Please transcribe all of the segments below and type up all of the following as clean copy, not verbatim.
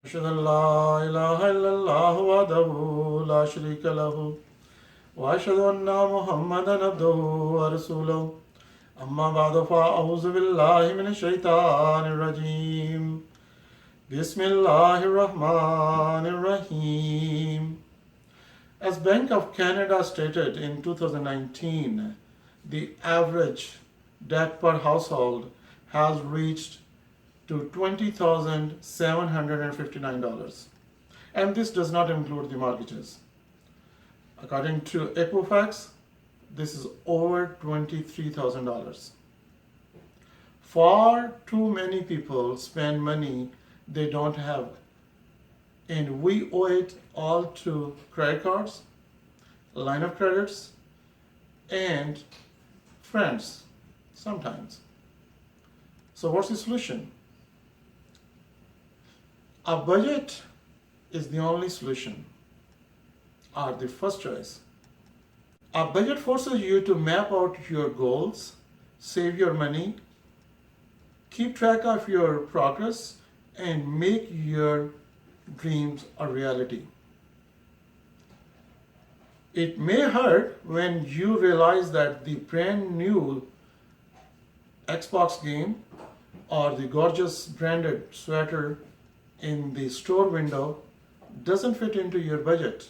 أشهد أن لا إله إلا الله وحده لا شريك له وأشهد أن محمدا عبده ورسوله أما بعد فأعوذ بالله من الشيطان الرجيم بسم الله الرحمن الرحيم. As Bank of Canada stated in 2019, the average debt per household has reached to $20,759. And this does not include the mortgages. According to Equifax, this is over $23,000. Far too many people spend money they don't have, and we owe it all to credit cards, line of credits, and friends sometimes. So, what's the solution? A budget is the only solution, or the first choice. A budget forces you to map out your goals, save your money, keep track of your progress, and make your dreams a reality. It may hurt when you realize that the brand new Xbox game or the gorgeous branded sweater in the store window doesn't fit into your budget.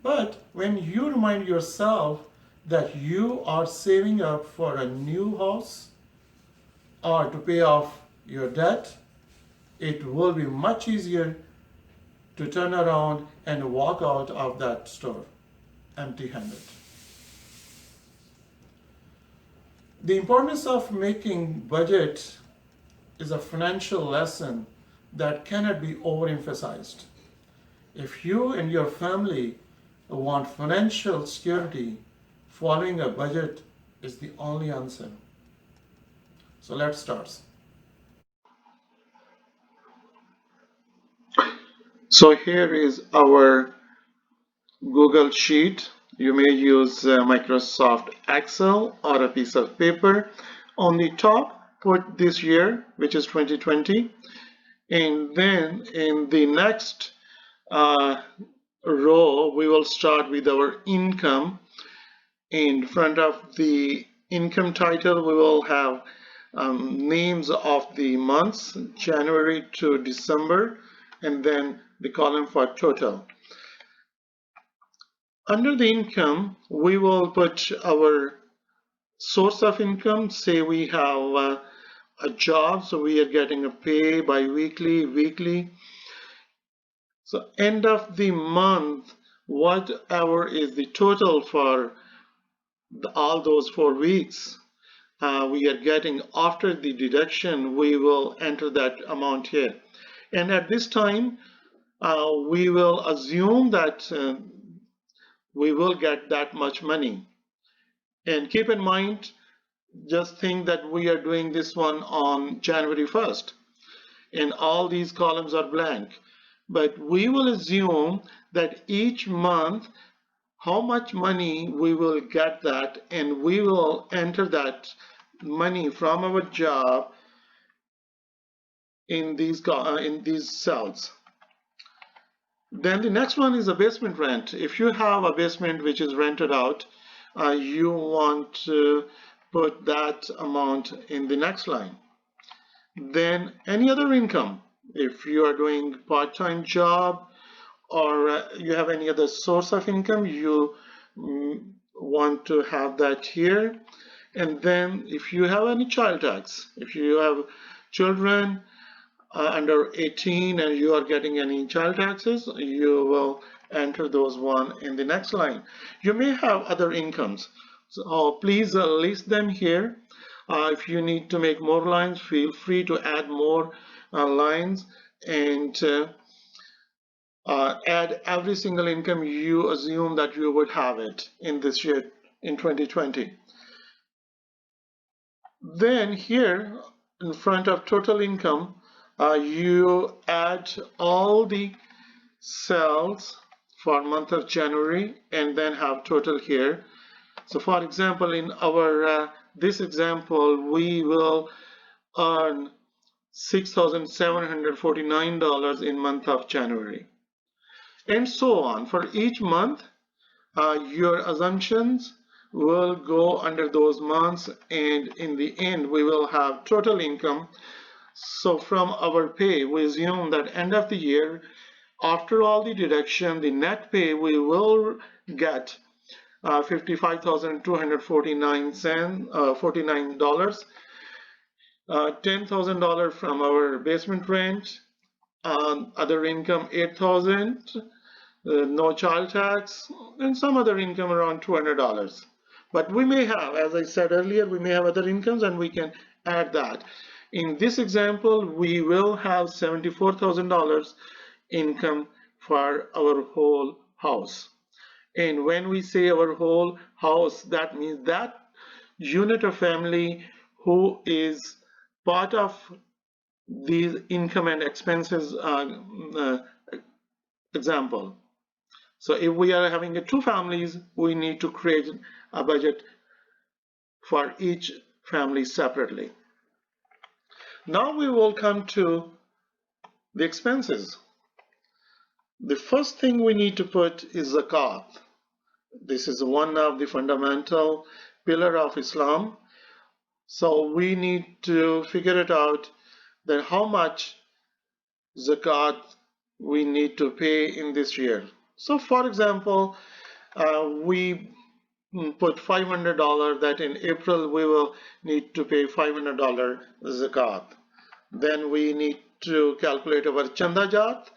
But when you remind yourself that you are saving up for a new house or to pay off your debt, it will be much easier to turn around and walk out of that store empty handed. The importance of making budget is a financial lesson that cannot be overemphasized. If you and your family want financial security, following a budget is the only answer. So let's start. So here is our Google Sheet. You may use Microsoft Excel or a piece of paper. On the top, put this year, which is 2020. And then in the next uh, row, we will start with our income. In front of the income title, we will have names of the months, January to December, and then the column for total. Under the income, we will put our source of income. Say we have a job, so we are getting a pay bi-weekly, weekly. So end of the month, whatever is the total for all those 4 weeks, we are getting after the deduction, we will enter that amount here. And at this time, we will assume that we will get that much money. And keep in mind, just think that we are doing this one on January 1st, and all these columns are blank. But we will assume that each month, how much money we will get that, and we will enter that money from our job in these cells. Then the next one is a basement rent. If you have a basement which is rented out, you want to put that amount in the next line. Then any other income. If you are doing part-time job or you have any other source of income, you want to have that here. And then if you have any child tax, if you have children under 18 and you are getting any child taxes, you will enter those one in the next line. You may have other incomes, so please list them here. If you need to make more lines, feel free to add more lines and add every single income you assume that you would have it in this year in 2020. Then here in front of total income, you add all the cells for month of January and then have total here. So for example, in our this example, we will earn $6,749 in month of January, and so on. For each month, your assumptions will go under those months, and in the end, we will have total income. So from our pay, we assume that end of the year, after all the deduction, the net pay we will get $55,249, $10,000 from our basement rent, other income $8,000, no child tax, and some other income around $200. But we may have, as I said earlier, we may have other incomes and we can add that. In this example, we will have $74,000 income for our whole house. And when we say our whole house, that means that unit of family who is part of these income and expenses example. So if we are having two families, we need to create a budget for each family separately. Now we will come to the expenses. The first thing we need to put is zakat. This is one of the fundamental pillar of Islam. So we need to figure it out that how much zakat we need to pay in this year. So for example, we put $500 that in April we will need to pay $500 zakat. Then we need to calculate our chanda jat,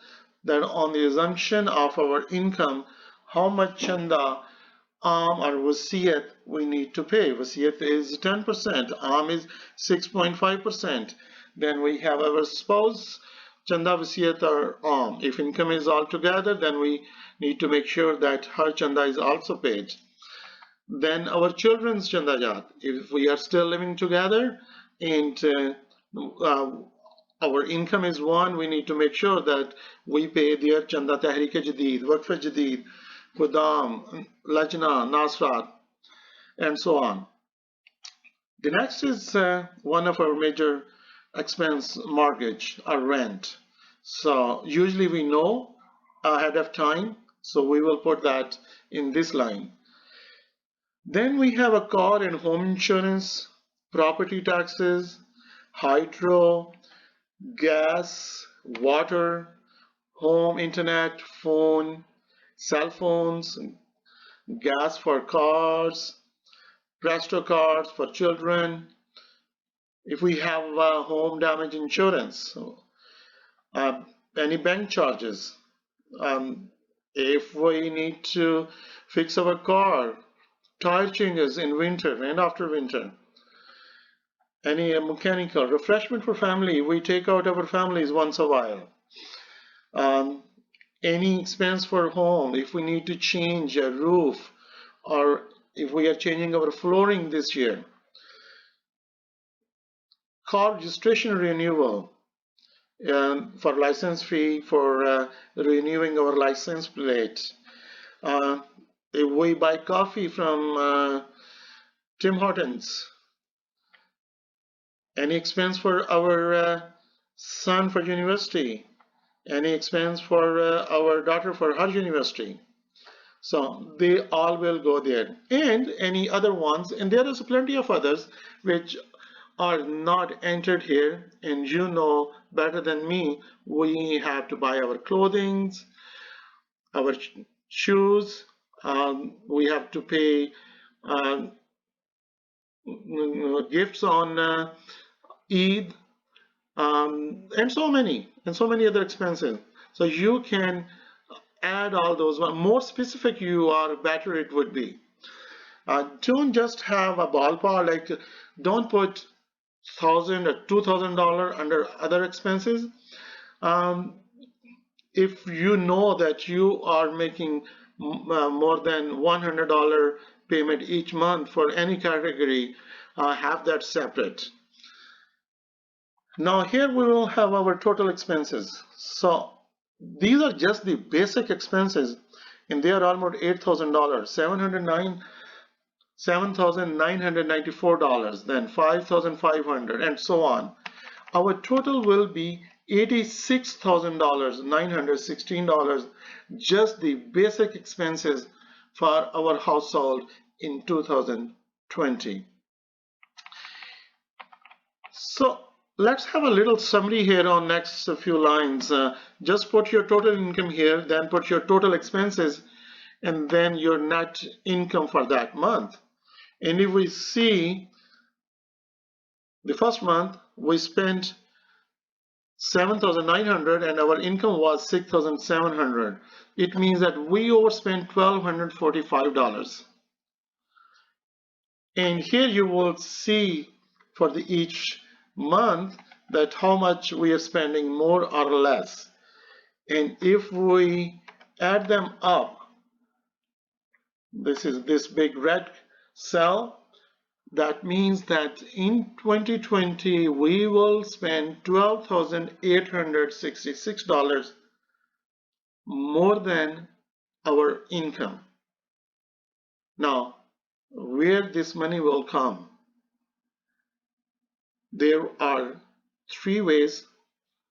that on the assumption of our income, how much chanda, or wasiyat we need to pay. Wasiyat is 10%, is 6.5%. Then we have our spouse chanda, wasiyat, or if income is all together, then we need to make sure that her chanda is also paid. Then our children's chanda jat, if we are still living together and our income is one, we need to make sure that we pay their chanda, Tehreek-e-Jadid, Waqf-e-Jadid, Qudam, Lajna, Nasrat, and so on. The next is one of our major expense, mortgage or rent. So usually we know ahead of time, so we will put that in this line. Then we have a car and home insurance, property taxes, hydro, gas, water, home internet, phone, cell phones, gas for cars, Presto cards for children. If we have home damage insurance, any bank charges, if we need to fix our car, tire changes in winter and after winter, any mechanical refreshment for family, we take out our families once a while. Any expense for home, if we need to change a roof or if we are changing our flooring this year. Car registration renewal, for license fee, for renewing our license plate. If we buy coffee from Tim Hortons, any expense for our son for university, any expense for our daughter for her university. So they all will go there, and any other ones, and there is plenty of others which are not entered here, and you know better than me, we have to buy our clothing, our shoes, we have to pay gifts on Eid, and so many other expenses. So you can add all those. More specific you are, better it would be. Don't just have a ballpark, like don't put $1,000 or $2,000 under other expenses. If you know that you are making more than $100 payment each month for any category, have that separate. Now here we will have our total expenses. So these are just the basic expenses, and they are almost $8,000, $7,994, then $5,500, and so on. our total will be $86,000, $916, just the basic expenses for our household in 2020. So let's have a little summary here on next few lines. Just put your total income here, then put your total expenses, and then your net income for that month. And if we see the first month, we spent 7,900 and our income was 6,700. It means that we overspent $1,245. And here you will see for each month that how much we are spending more or less. And if we add them up, this is this big red cell, that means that in 2020 we will spend $12,866 more than our income. Now, where this money will come? There are three ways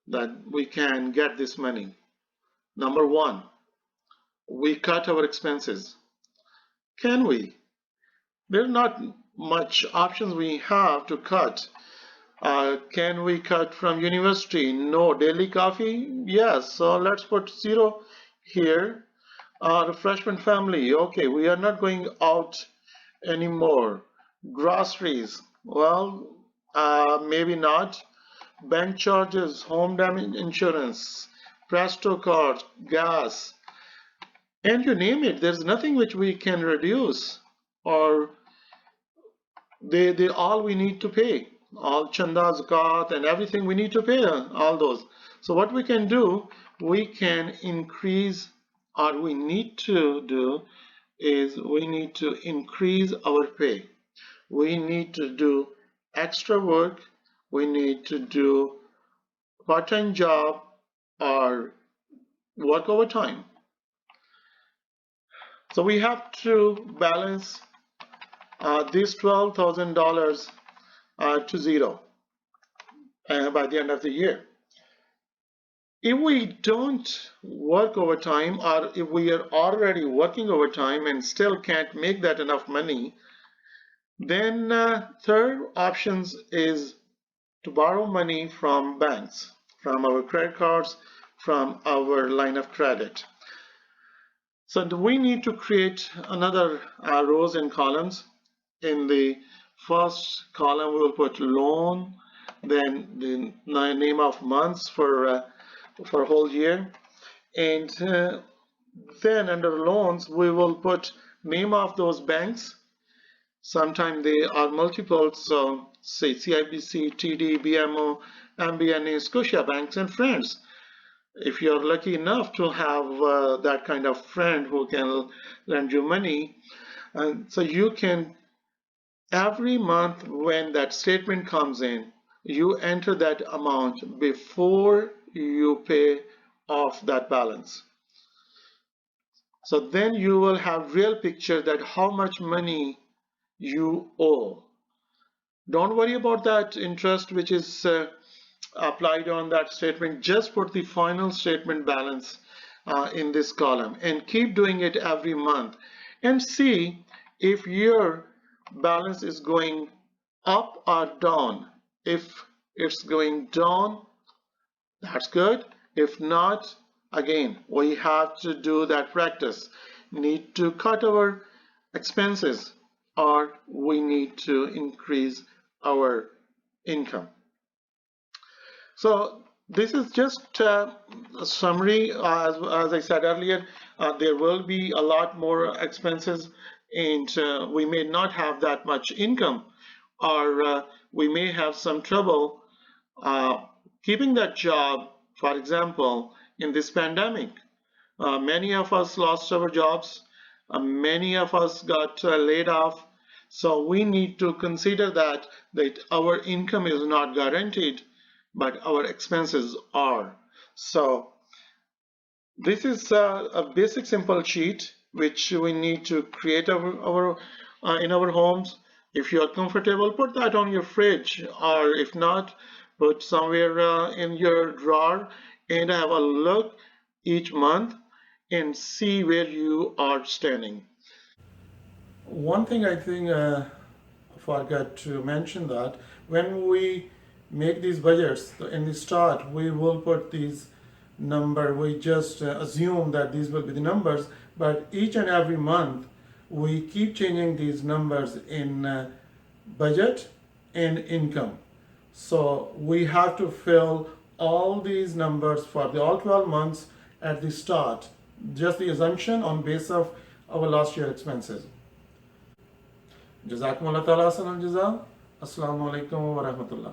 that we can get this money. Number one, we cut our expenses. Can we? There's not much options we have to cut. Can we cut from university? No. Daily coffee? Yes. So let's put zero here. Refreshment family. Okay, we are not going out anymore. Groceries? Well, maybe not. Bank charges, home damage insurance, Presto card, gas, and you name it. There's nothing which we can reduce, or they all we need to pay. All chanda, zakat, and everything we need to pay, all those. So what we can do, we can increase, or we need to do, is we need to increase our pay. We need to do extra work. We need to do part-time job or work overtime. So we have to balance this $12,000 to zero by the end of the year. If we don't work overtime, or if we are already working overtime and still can't make that enough money, then third options is to borrow money from banks, from our credit cards, from our line of credit. So we need to create another rows and columns. In the first column, we will put loan, then the name of months for whole year, and then under loans, we will put name of those banks. Sometimes they are multiple, so say CIBC, TD, BMO, MBNA, Scotiabanks, and friends. If you're lucky enough to have that kind of friend who can lend you money, and so you can, every month when that statement comes in, you enter that amount before you pay off that balance. So then you will have real picture that how much money you owe. Don't worry about that interest which is applied on that statement. Just put the final statement balance in this column and keep doing it every month and see if your balance is going up or down. If it's going down, that's good. If not, again, we have to do that practice. Need to cut our expenses, or we need to increase our income. So this is just a summary. As I said earlier, there will be a lot more expenses, and we may not have that much income, or we may have some trouble keeping that job. For example, in this pandemic, many of us lost our jobs. Many of us got laid off. So we need to consider that our income is not guaranteed, but our expenses are. So this is a basic simple sheet which we need to create in our homes. If you are comfortable, put that on your fridge, or if not, put somewhere in your drawer and have a look each month and see where you are standing. One thing I think forgot to mention that when we make these budgets in the start, we will put these number. We just assume that these will be the numbers, but each and every month we keep changing these numbers in budget and income. So we have to fill all these numbers for the all 12 months at the start. Just the assumption on base of our last year expenses. जज़ाकुमुल्लाह ताला हसन अल जज़ा। अस्सलामु अलैकुम व रहमतुल्लाह।